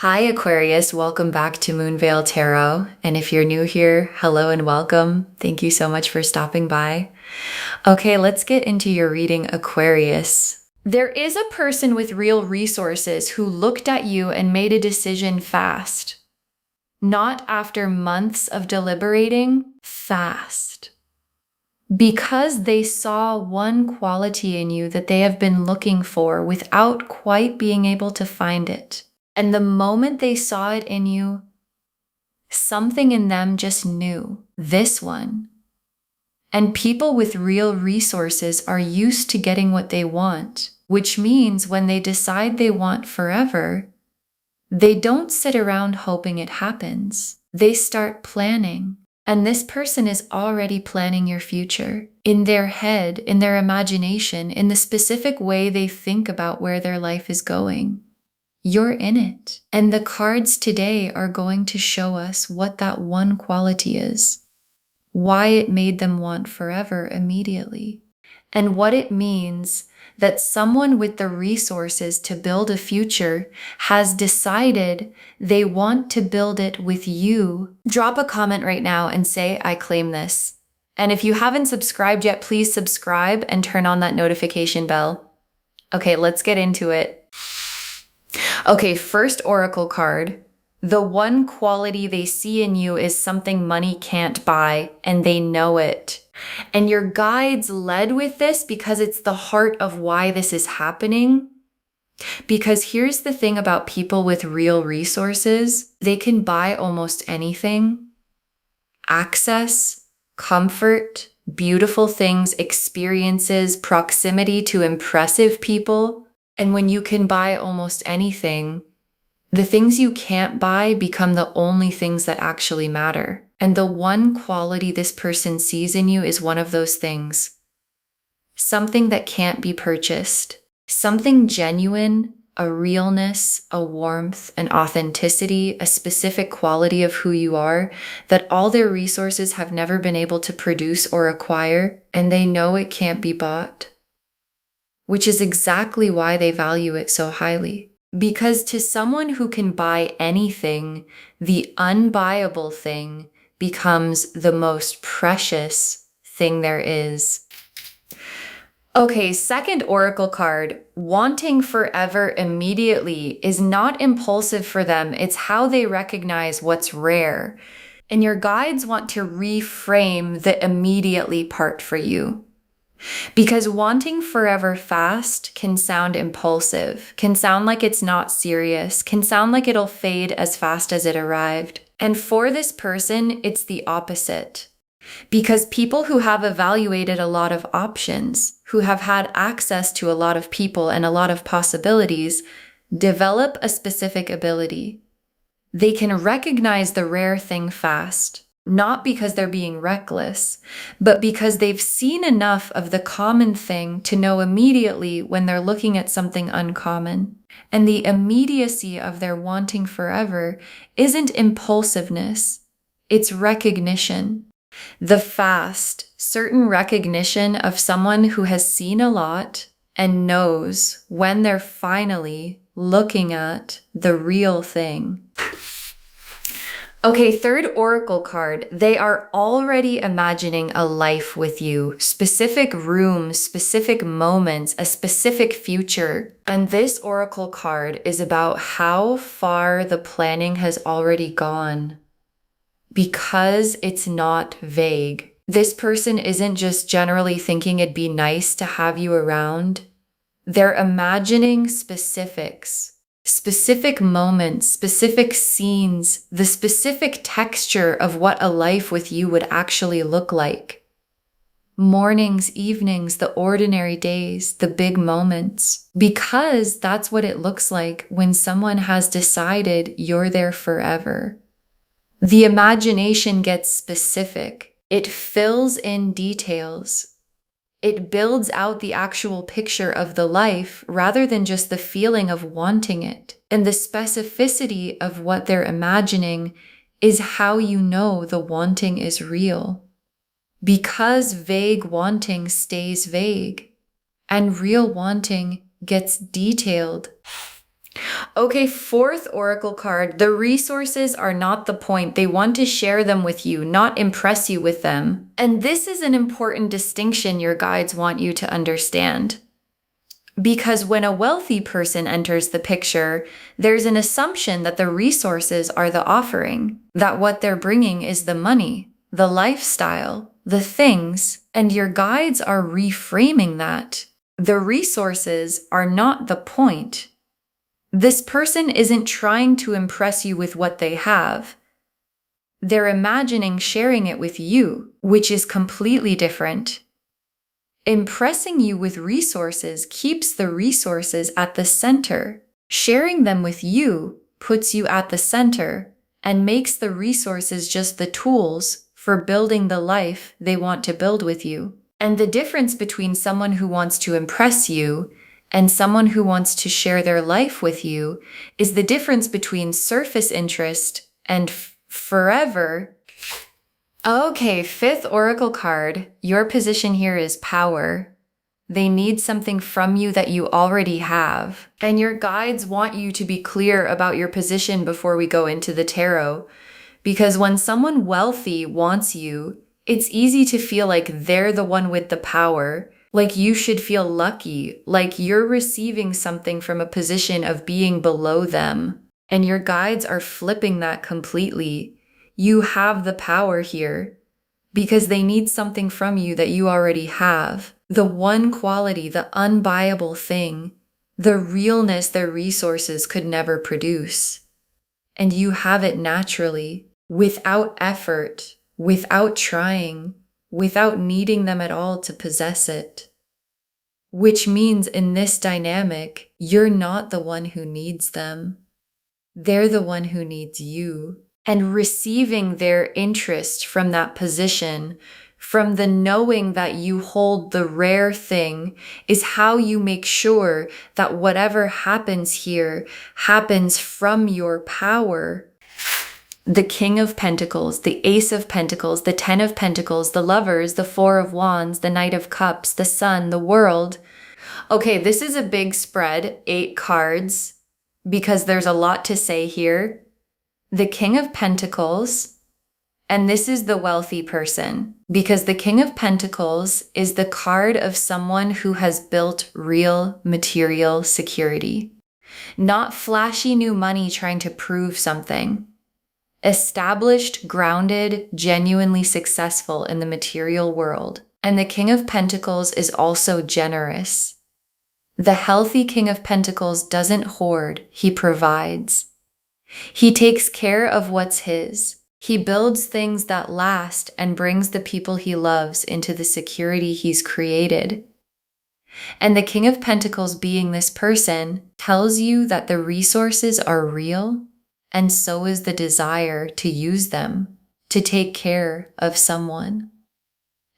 Hi Aquarius, welcome back to Moonveil Tarot. And if you're new here, hello and welcome. Thank you so much for stopping by. Okay, let's get into your reading, Aquarius. There is a person with real resources who looked at you and made a decision fast. Not after months of deliberating, fast. Because they saw one quality in you that they have been looking for without quite being able to find it. And the moment they saw it in you, something in them just knew this one. And people with real resources are used to getting what they want, which means when they decide they want forever, they don't sit around hoping it happens. They start planning. And this person is already planning your future in their head, in their imagination, in the specific way they think about where their life is going. You're in it. And the cards today are going to show us what that one quality is, why it made them want forever immediately, and what it means that someone with the resources to build a future has decided they want to build it with you. Drop a comment right now and say, I claim this. And if you haven't subscribed yet, please subscribe and turn on that notification bell. Okay, let's get into it. Okay, first oracle card. The one quality they see in you is something money can't buy, and they know it. And your guides led with this because it's the heart of why this is happening. Because here's the thing about people with real resources. They can buy almost anything. Access, comfort, beautiful things, experiences, proximity to impressive people. And when you can buy almost anything, the things you can't buy become the only things that actually matter. And the one quality this person sees in you is one of those things. Something that can't be purchased. Something genuine, a realness, a warmth, an authenticity, a specific quality of who you are that all their resources have never been able to produce or acquire, and they know it can't be bought. Which is exactly why they value it so highly. Because to someone who can buy anything, the unbuyable thing becomes the most precious thing there is. Okay, second oracle card. Wanting forever immediately is not impulsive for them. It's how they recognize what's rare. And your guides want to reframe the immediately part for you. Because wanting forever fast can sound impulsive, can sound like it's not serious, can sound like it'll fade as fast as it arrived. And for this person, it's the opposite. Because people who have evaluated a lot of options, who have had access to a lot of people and a lot of possibilities, develop a specific ability. They can recognize the rare thing fast. Not because they're being reckless, but because they've seen enough of the common thing to know immediately when they're looking at something uncommon. And the immediacy of their wanting forever isn't impulsiveness, it's recognition. The fast, certain recognition of someone who has seen a lot and knows when they're finally looking at the real thing. Okay, third oracle card. They are already imagining a life with you, specific rooms, specific moments, a specific future. And this oracle card is about how far the planning has already gone because it's not vague. This person isn't just generally thinking it'd be nice to have you around. They're imagining specifics. Specific moments, specific scenes, the specific texture of what a life with you would actually look like. Mornings, evenings, the ordinary days, the big moments. Because that's what it looks like when someone has decided you're there forever. The imagination gets specific. It fills in details. It builds out the actual picture of the life rather than just the feeling of wanting it. And the specificity of what they're imagining is how you know the wanting is real. Because vague wanting stays vague and real wanting gets detailed. Okay, fourth oracle card. The resources are not the point. They want to share them with you, not impress you with them. And this is an important distinction your guides want you to understand. Because when a wealthy person enters the picture, there's an assumption that the resources are the offering, that what they're bringing is the money, the lifestyle, the things, and your guides are reframing that. The resources are not the point. This person isn't trying to impress you with what they have. They're imagining sharing it with you, which is completely different. Impressing you with resources keeps the resources at the center. Sharing them with you puts you at the center and makes the resources just the tools for building the life they want to build with you. And the difference between someone who wants to impress you and someone who wants to share their life with you is the difference between surface interest and forever. Okay, fifth oracle card. Your position here is power. They need something from you that you already have. And your guides want you to be clear about your position before we go into the tarot. Because when someone wealthy wants you, it's easy to feel like they're the one with the power, like you should feel lucky, like you're receiving something from a position of being below them. And your guides are flipping that completely. You have the power here because they need something from you that you already have. The one quality, the unbuyable thing, the realness their resources could never produce. And you have it naturally, without effort, without trying, without needing them at all to possess it. Which means in this dynamic, you're not the one who needs them. They're the one who needs you. And receiving their interest from that position, from the knowing that you hold the rare thing, is how you make sure that whatever happens here happens from your power. The King of Pentacles, the Ace of Pentacles, the Ten of Pentacles, the Lovers, the Four of Wands, the Knight of Cups, the Sun, the World. Okay, this is a big spread, 8 cards, because there's a lot to say here. The King of Pentacles, and this is the wealthy person, because the King of Pentacles is the card of someone who has built real material security. Not flashy new money trying to prove something. Established, grounded, genuinely successful in the material world. And the King of Pentacles is also generous. The healthy King of Pentacles doesn't hoard, he provides. He takes care of what's his. He builds things that last and brings the people he loves into the security he's created. And the King of Pentacles, being this person, tells you that the resources are real, and so is the desire to use them, to take care of someone.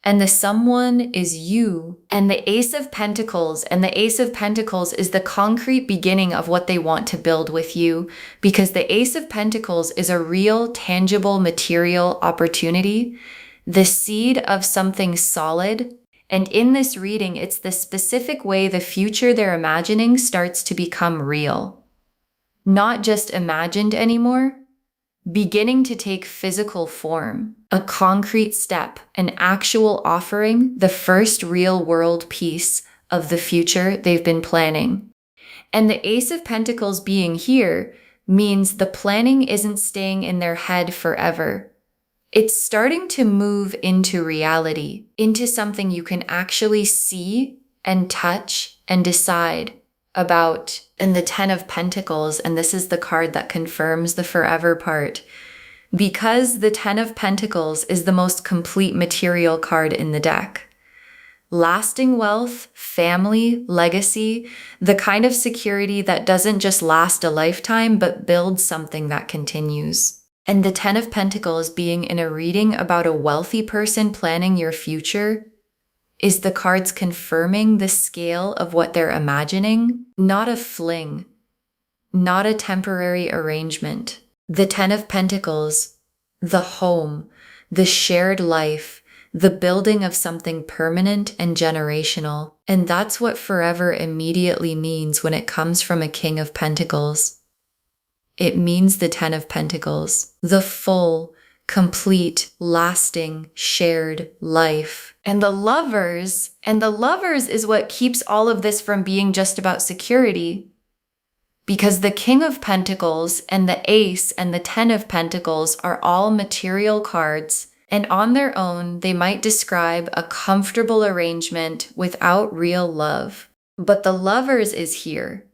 And the someone is you. And the Ace of Pentacles, and the Ace of Pentacles is the concrete beginning of what they want to build with you, because the Ace of Pentacles is a real, tangible, material opportunity, the seed of something solid. And in this reading, it's the specific way the future they're imagining starts to become real. Not just imagined anymore, beginning to take physical form, a concrete step, an actual offering, the first real world piece of the future they've been planning. And the Ace of Pentacles being here means the planning isn't staying in their head forever. It's starting to move into reality, into something you can actually see and touch and decide about. And the Ten of Pentacles, and this is the card that confirms the forever part, because the Ten of Pentacles is the most complete material card in the deck. Lasting wealth, family, legacy, the kind of security that doesn't just last a lifetime, but builds something that continues. And the Ten of Pentacles being in a reading about a wealthy person planning your future is the cards confirming the scale of what they're imagining, not a fling, not a temporary arrangement. The Ten of Pentacles, the home, the shared life, the building of something permanent and generational. And that's what forever immediately means when it comes from a King of Pentacles. It means the Ten of Pentacles, the full, complete, lasting, shared life. And the Lovers is what keeps all of this from being just about security. Because the King of Pentacles and the Ace and the Ten of Pentacles are all material cards, and on their own, they might describe a comfortable arrangement without real love. But the Lovers is here,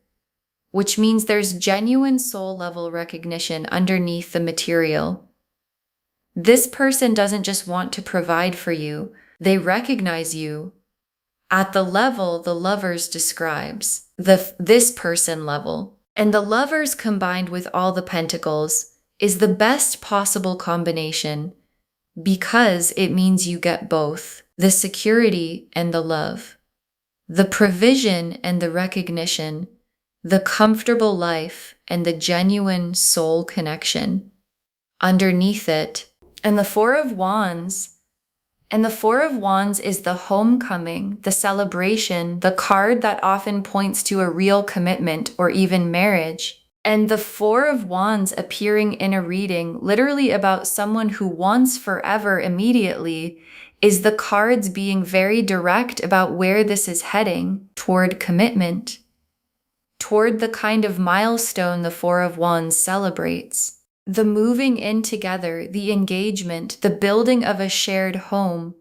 which means there's genuine soul level recognition underneath the material. This person doesn't just want to provide for you, they recognize you at the level the Lovers describes, this person level. And the Lovers combined with all the Pentacles is the best possible combination because it means you get both, the security and the love, the provision and the recognition, the comfortable life and the genuine soul connection underneath it. And the Four of Wands is the homecoming, the celebration, the card that often points to a real commitment or even marriage. And the Four of Wands appearing in a reading literally about someone who wants forever immediately is the cards being very direct about where this is heading, toward commitment, toward the kind of milestone the Four of Wands celebrates. The moving in together, the engagement, the building of a shared home,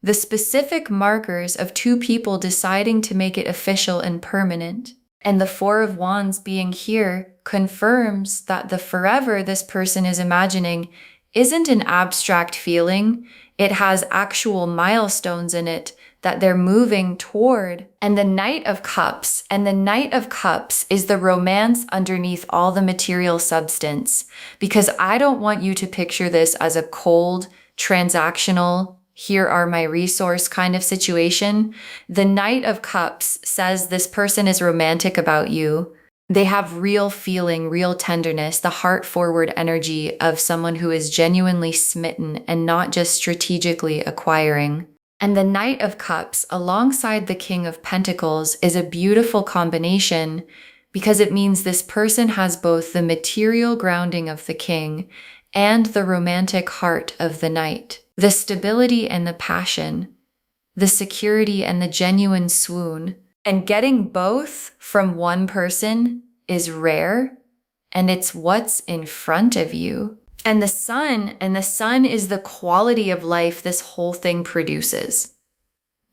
the specific markers of two people deciding to make it official and permanent. And the Four of Wands being here confirms that the forever this person is imagining isn't an abstract feeling. It has actual milestones in it that they're moving toward. And the Knight of Cups is the romance underneath all the material substance. Because I don't want you to picture this as a cold, transactional, here are my resource kind of situation. The Knight of Cups says this person is romantic about you. They have real feeling, real tenderness, the heart-forward energy of someone who is genuinely smitten and not just strategically acquiring. And the Knight of Cups, alongside the King of Pentacles, is a beautiful combination because it means this person has both the material grounding of the King and the romantic heart of the Knight, the stability and the passion, the security and the genuine swoon. And getting both from one person is rare, and it's what's in front of you. And the sun is the quality of life this whole thing produces.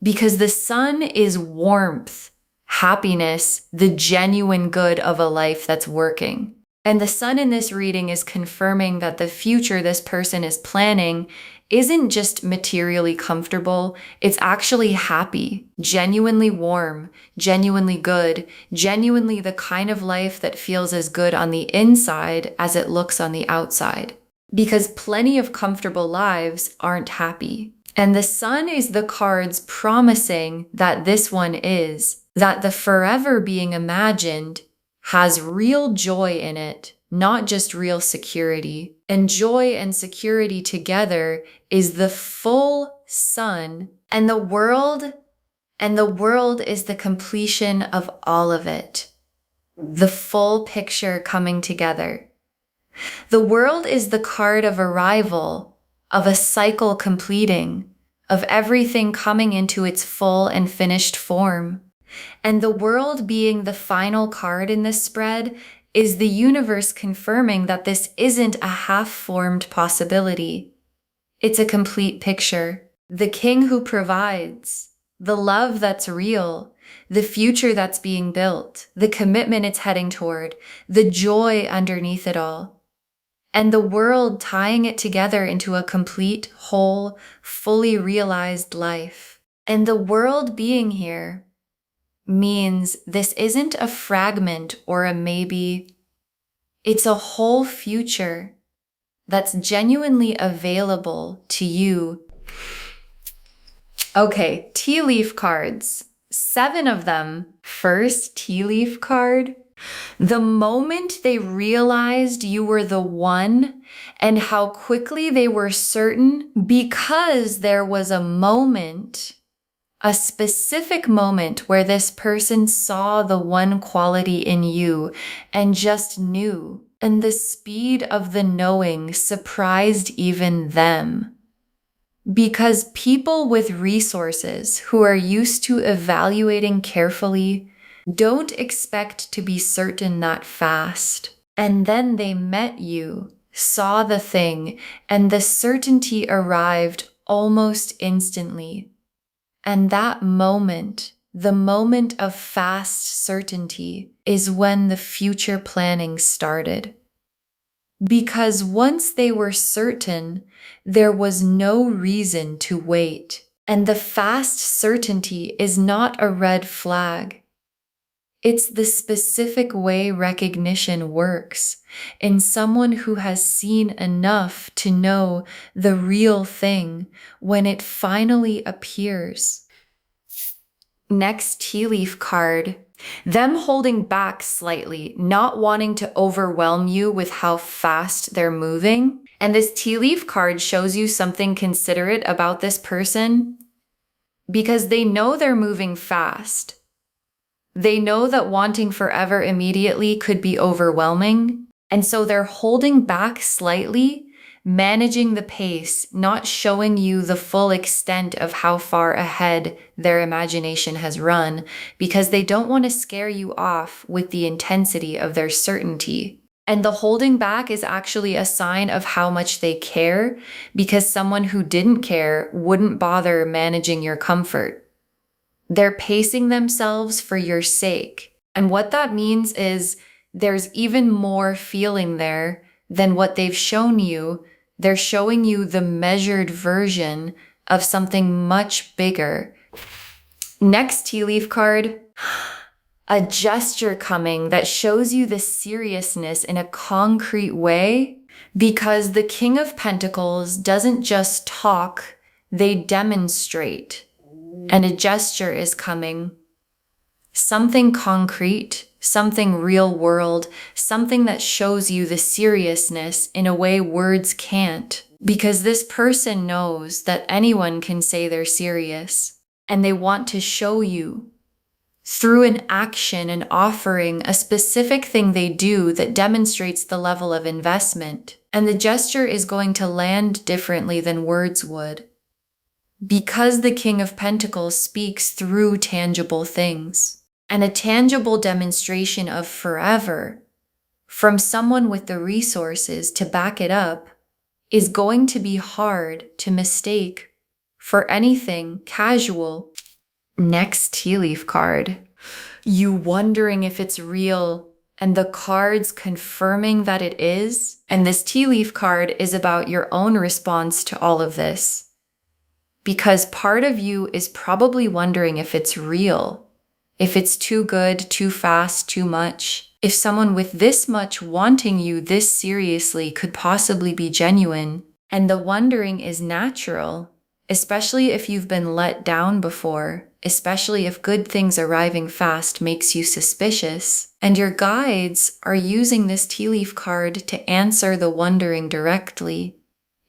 Because the sun is warmth, happiness, the genuine good of a life that's working. And the sun in this reading is confirming that the future this person is planning isn't just materially comfortable, it's actually happy, genuinely warm, genuinely good, genuinely the kind of life that feels as good on the inside as it looks on the outside. Because plenty of comfortable lives aren't happy. And the sun is the cards promising that this one is, that the forever being imagined has real joy in it, not just real security. And joy and security together is the full sun, and the world is the completion of all of it. The full picture coming together. The world is the card of arrival, of a cycle completing, of everything coming into its full and finished form. And the world being the final card in this spread is the universe confirming that this isn't a half-formed possibility. It's a complete picture. The King who provides, the love that's real, the future that's being built, the commitment it's heading toward, the joy underneath it all. And the world tying it together into a complete, whole, fully realized life. And the world being here means this isn't a fragment or a maybe. It's a whole future that's genuinely available to you. Okay, tea leaf cards. 7 of them. First tea leaf card. The moment they realized you were the one and how quickly they were certain, because there was a moment A specific moment where this person saw the one quality in you and just knew, and the speed of the knowing surprised even them. Because people with resources who are used to evaluating carefully don't expect to be certain that fast. And then they met you, saw the thing, and the certainty arrived almost instantly. And that moment, the moment of fast certainty, is when the future planning started. Because once they were certain, there was no reason to wait. And the fast certainty is not a red flag. It's the specific way recognition works in someone who has seen enough to know the real thing when it finally appears. Next tea leaf card. Them holding back slightly, not wanting to overwhelm you with how fast they're moving. And this tea leaf card shows you something considerate about this person because they know they're moving fast. They know that wanting forever immediately could be overwhelming. And so they're holding back slightly, managing the pace, not showing you the full extent of how far ahead their imagination has run, because they don't want to scare you off with the intensity of their certainty. And the holding back is actually a sign of how much they care, because someone who didn't care wouldn't bother managing your comfort. They're pacing themselves for your sake. And what that means is there's even more feeling there than what they've shown you. They're showing you the measured version of something much bigger. Next tea leaf card, a gesture coming that shows you the seriousness in a concrete way, because the King of Pentacles doesn't just talk, they demonstrate. And a gesture is coming. Something concrete, something real world, something that shows you the seriousness in a way words can't. Because this person knows that anyone can say they're serious, and they want to show you through an action and offering a specific thing they do that demonstrates the level of investment. And the gesture is going to land differently than words would. Because the King of Pentacles speaks through tangible things. And a tangible demonstration of forever from someone with the resources to back it up is going to be hard to mistake for anything casual. Next tea leaf card. You wondering if it's real and the cards confirming that it is. And this tea leaf card is about your own response to all of this. Because part of you is probably wondering if it's real. If it's too good, too fast, too much. If someone with this much wanting you this seriously could possibly be genuine. And the wondering is natural, especially if you've been let down before, especially if good things arriving fast makes you suspicious. And your guides are using this tea leaf card to answer the wondering directly.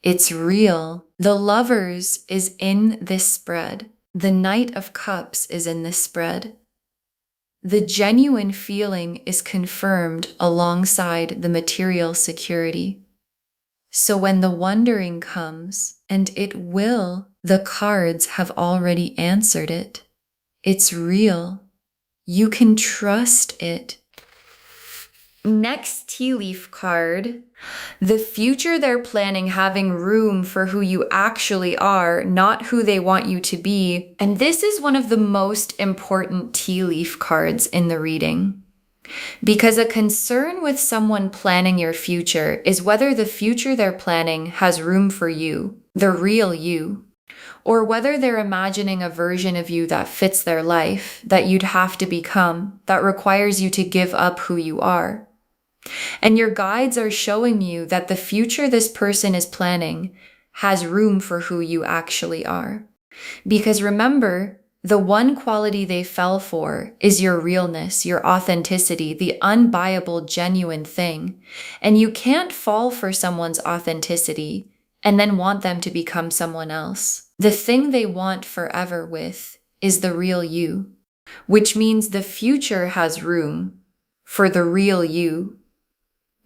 It's real. The Lovers is in this spread. The Knight of Cups is in this spread. The genuine feeling is confirmed alongside the material security. So when the wondering comes, and it will, the cards have already answered it. It's real. You can trust it. Next tea leaf card. The future they're planning having room for who you actually are, not who they want you to be. And this is one of the most important tea leaf cards in the reading. Because a concern with someone planning your future is whether the future they're planning has room for you, the real you, or whether they're imagining a version of you that fits their life, that you'd have to become, that requires you to give up who you are. And your guides are showing you that the future this person is planning has room for who you actually are. Because remember, the one quality they fell for is your realness, your authenticity, the unbuyable, genuine thing. And you can't fall for someone's authenticity and then want them to become someone else. The thing they want forever with is the real you, which means the future has room for the real you,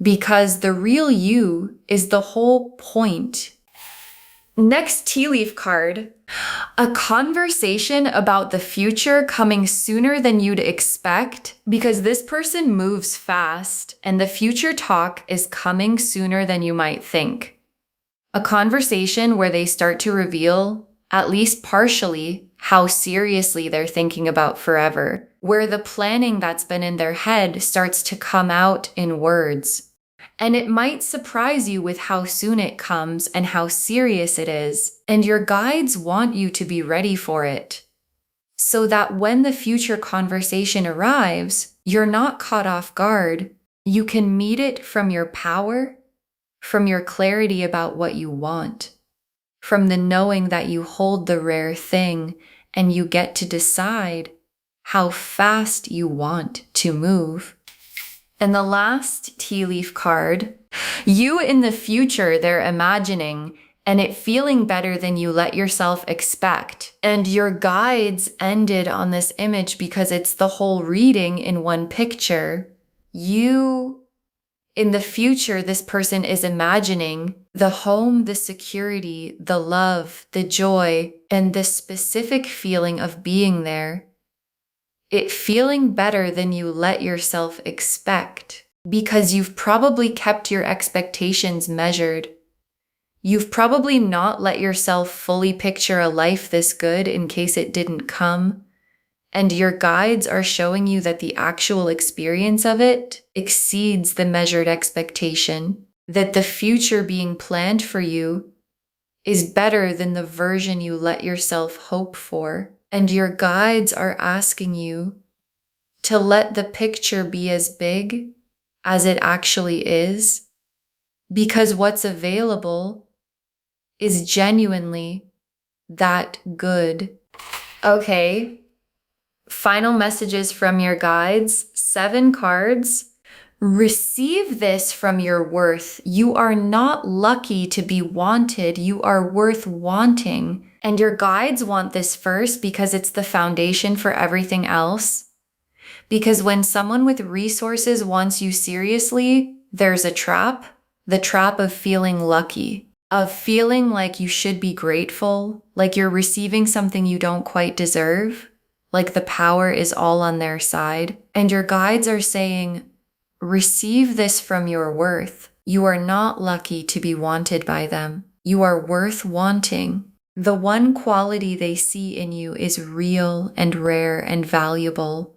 because the real you is the whole point. Next tea leaf card, a conversation about the future coming sooner than you'd expect, because this person moves fast and the future talk is coming sooner than you might think. A conversation where they start to reveal, at least partially, how seriously they're thinking about forever, where the planning that's been in their head starts to come out in words. And it might surprise you with how soon it comes and how serious it is, and your guides want you to be ready for it, so that when the future conversation arrives, you're not caught off guard. You can meet it from your power, from your clarity about what you want, from the knowing that you hold the rare thing and you get to decide how fast you want to move. And the last tea leaf card, you in the future they're imagining and it feeling better than you let yourself expect. And your guides ended on this image because it's the whole reading in one picture. You in the future, this person is imagining the home, the security, the love, the joy, and the specific feeling of being there. It feeling better than you let yourself expect, because you've probably kept your expectations measured. You've probably not let yourself fully picture a life this good in case it didn't come. And your guides are showing you that the actual experience of it exceeds the measured expectation, that the future being planned for you is better than the version you let yourself hope for. And your guides are asking you to let the picture be as big as it actually is, because what's available is genuinely that good. Okay. Final messages from your guides, 7 cards. Receive this from your worth. You are not lucky to be wanted. You are worth wanting. And your guides want this first because it's the foundation for everything else. Because when someone with resources wants you seriously, there's a trap. The trap of feeling lucky, of feeling like you should be grateful, like you're receiving something you don't quite deserve. Like the power is all on their side. And your guides are saying, receive this from your worth. You are not lucky to be wanted by them. You are worth wanting. The one quality they see in you is real and rare and valuable.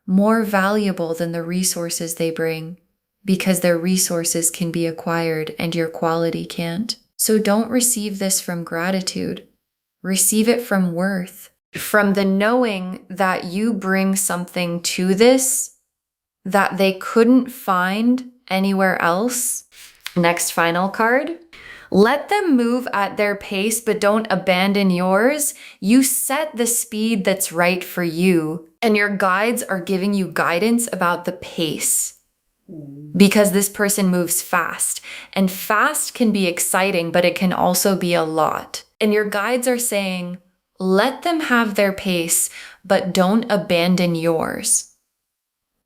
More valuable than the resources they bring, because their resources can be acquired and your quality can't. So don't receive this from gratitude. Receive it from worth. From the knowing that you bring something to this that they couldn't find anywhere else. Next final card. Let them move at their pace, but don't abandon yours. You set the speed that's right for you, and your guides are giving you guidance about the pace. Because this person moves fast, and fast can be exciting, but it can also be a lot. And your guides are saying, let them have their pace, but don't abandon yours.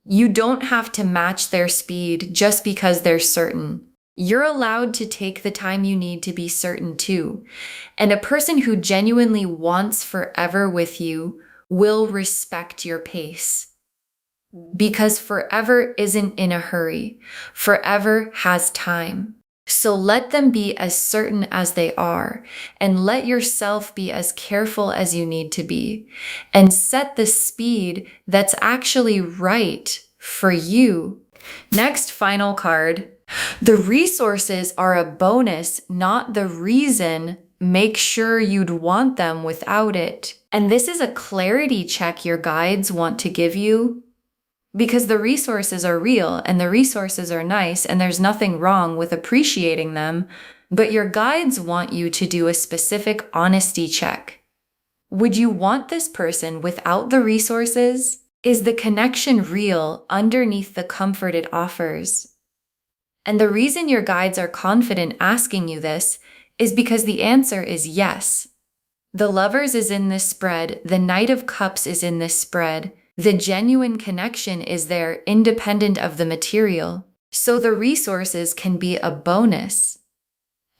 You don't have to match their speed just because they're certain. You're allowed to take the time you need to be certain too. And a person who genuinely wants forever with you will respect your pace. Because forever isn't in a hurry. Forever has time. So let them be as certain as they are, and let yourself be as careful as you need to be, and set the speed that's actually right for you. Next final card. The resources are a bonus, not the reason. Make sure you'd want them without it. And this is a clarity check your guides want to give you. Because the resources are real and the resources are nice and there's nothing wrong with appreciating them, but your guides want you to do a specific honesty check. Would you want this person without the resources? Is the connection real underneath the comfort it offers? And the reason your guides are confident asking you this is because the answer is yes. The Lovers is in this spread. The Knight of Cups is in this spread. The genuine connection is there independent of the material. So the resources can be a bonus,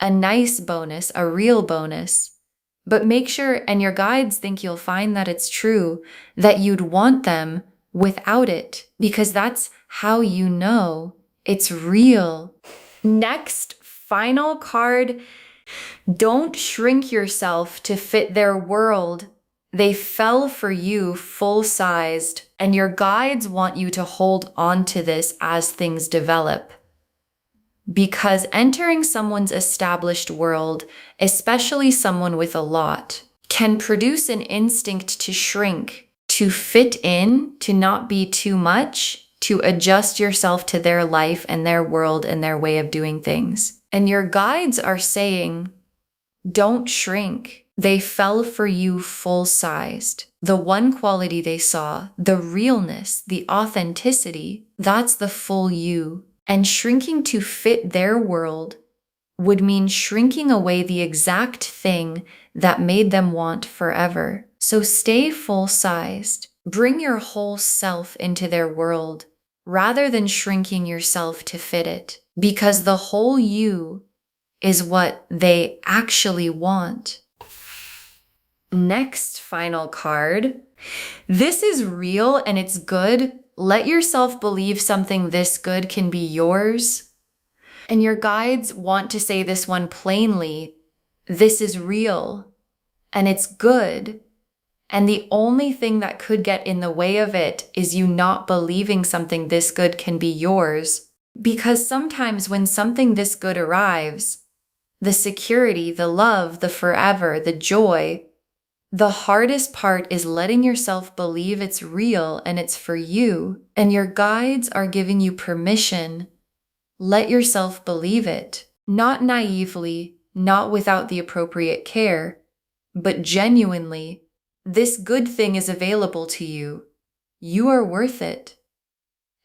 a nice bonus, a real bonus. But make sure, and your guides think you'll find that it's true, that you'd want them without it, because that's how you know it's real. Next, final card. Don't shrink yourself to fit their world. They fell for you full-sized, and your guides want you to hold on to this as things develop. Because entering someone's established world, especially someone with a lot, can produce an instinct to shrink, to fit in, to not be too much, to adjust yourself to their life and their world and their way of doing things. And your guides are saying, don't shrink. They fell for you full-sized. The one quality they saw, the realness, the authenticity, that's the full you. And shrinking to fit their world would mean shrinking away the exact thing that made them want forever. So stay full-sized. Bring your whole self into their world rather than shrinking yourself to fit it, because the whole you is what they actually want. Next final card. This is real and it's good. Let yourself believe something this good can be yours. And your guides want to say this one plainly. This is real and it's good. And the only thing that could get in the way of it is you not believing something this good can be yours. Because sometimes when something this good arrives, the security, the love, the forever, the joy, the hardest part is letting yourself believe it's real and it's for you. And your guides are giving you permission. Let yourself believe it. Not naively, not without the appropriate care, but genuinely. This good thing is available to you. You are worth it.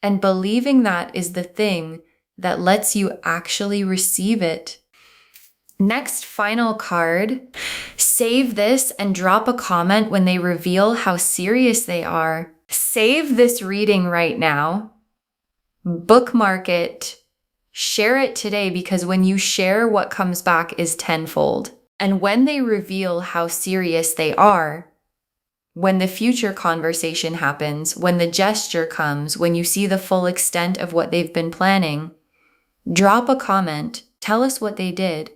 And believing that is the thing that lets you actually receive it. Next, final card. Save this and drop a comment when they reveal how serious they are. Save this reading right now. Bookmark it. Share it today, because when you share, what comes back is tenfold. And when they reveal how serious they are, when the future conversation happens, when the gesture comes, when you see the full extent of what they've been planning, drop a comment. Tell us what they did.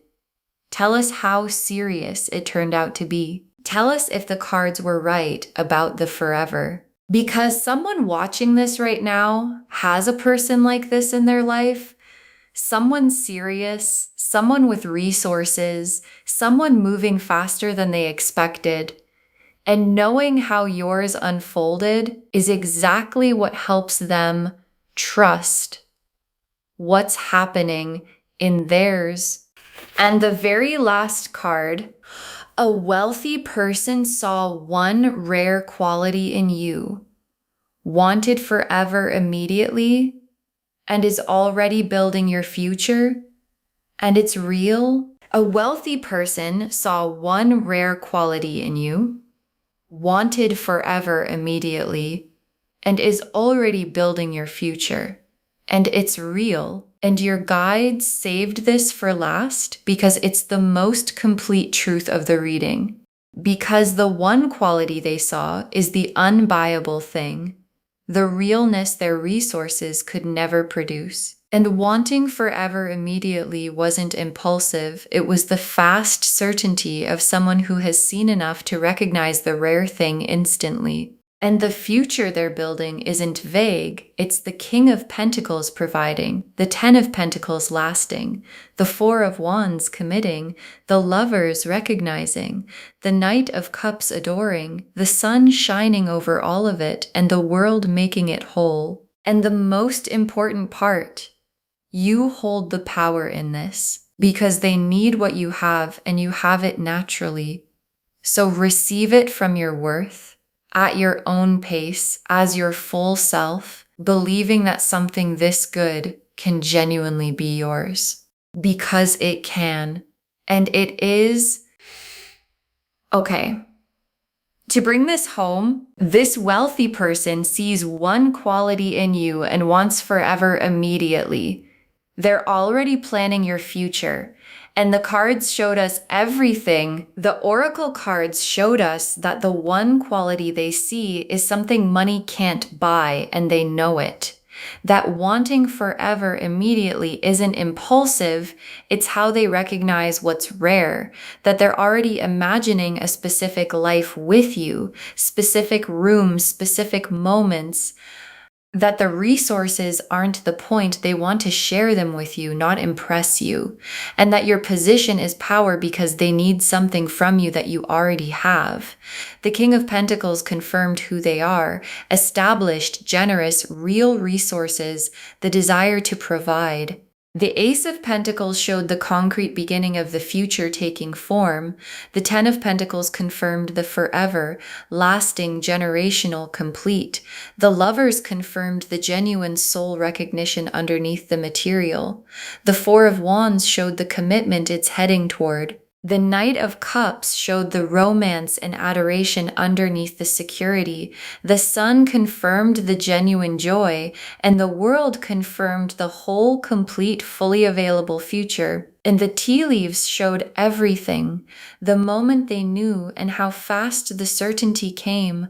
Tell us how serious it turned out to be. Tell us if the cards were right about the forever. Because someone watching this right now has a person like this in their life. Someone serious, someone with resources, someone moving faster than they expected. And knowing how yours unfolded is exactly what helps them trust what's happening in theirs. And the very last card, a wealthy person saw one rare quality in you, wanted forever immediately, and is already building your future, and it's real. A wealthy person saw one rare quality in you, wanted forever immediately, and is already building your future, and it's real. And your guides saved this for last because it's the most complete truth of the reading. Because the one quality they saw is the unbuyable thing, the realness their resources could never produce. And wanting forever immediately wasn't impulsive, it was the fast certainty of someone who has seen enough to recognize the rare thing instantly. And the future they're building isn't vague, it's the King of Pentacles providing, the Ten of Pentacles lasting, the Four of Wands committing, the Lovers recognizing, the Knight of Cups adoring, the sun shining over all of it, and the world making it whole. And the most important part, you hold the power in this, because they need what you have and you have it naturally. So receive it from your worth, at your own pace, as your full self, believing that something this good can genuinely be yours. Because it can. And it is. Okay. To bring this home, this wealthy person sees one quality in you and wants forever immediately. They're already planning your future. And the cards showed us everything. The oracle cards showed us that the one quality they see is something money can't buy, and they know it. That wanting forever immediately isn't impulsive, it's how they recognize what's rare, that they're already imagining a specific life with you, specific rooms, specific moments, that the resources aren't the point. They want to share them with you, not impress you. And that your position is power because they need something from you that you already have. The King of Pentacles confirmed who they are: established, generous, real resources, the desire to provide. The Ace of Pentacles showed the concrete beginning of the future taking form. The Ten of Pentacles confirmed the forever, lasting, generational, complete. The Lovers confirmed the genuine soul recognition underneath the material. The Four of Wands showed the commitment it's heading toward. The Knight of Cups showed the romance and adoration underneath the security. The Sun confirmed the genuine joy, and the World confirmed the whole, complete, fully available future. And the tea leaves showed everything, the moment they knew and how fast the certainty came,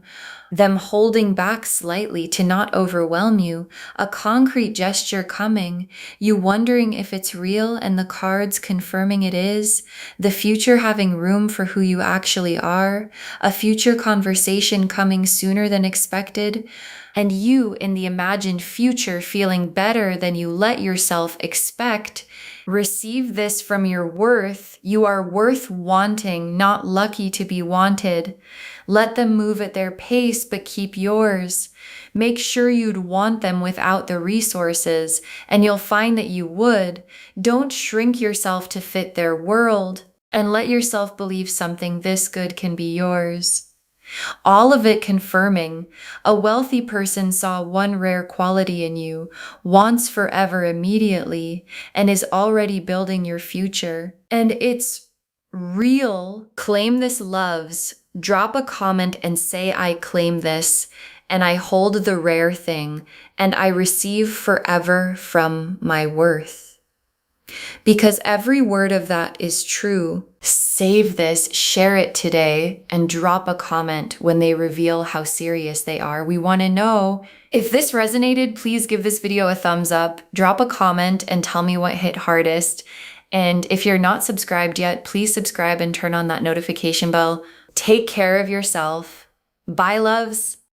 them holding back slightly to not overwhelm you, a concrete gesture coming, you wondering if it's real and the cards confirming it is, the future having room for who you actually are, a future conversation coming sooner than expected, and you in the imagined future feeling better than you let yourself expect. Receive this from your worth. You are worth wanting, not lucky to be wanted. Let them move at their pace, but keep yours. Make sure you'd want them without the resources, and you'll find that you would. Don't shrink yourself to fit their world, and let yourself believe something this good can be yours. All of it confirming, a wealthy person saw one rare quality in you, wants forever immediately, and is already building your future. And it's real. Claim this, loves. Drop a comment and say, I claim this, and I hold the rare thing, and I receive forever from my worth. Because every word of that is true. Save this, share it today, and drop a comment when they reveal how serious they are. We want to know. If this resonated, please give this video a thumbs up, drop a comment, and tell me what hit hardest. And if you're not subscribed yet, please subscribe and turn on that notification bell. Take care of yourself. Bye, loves.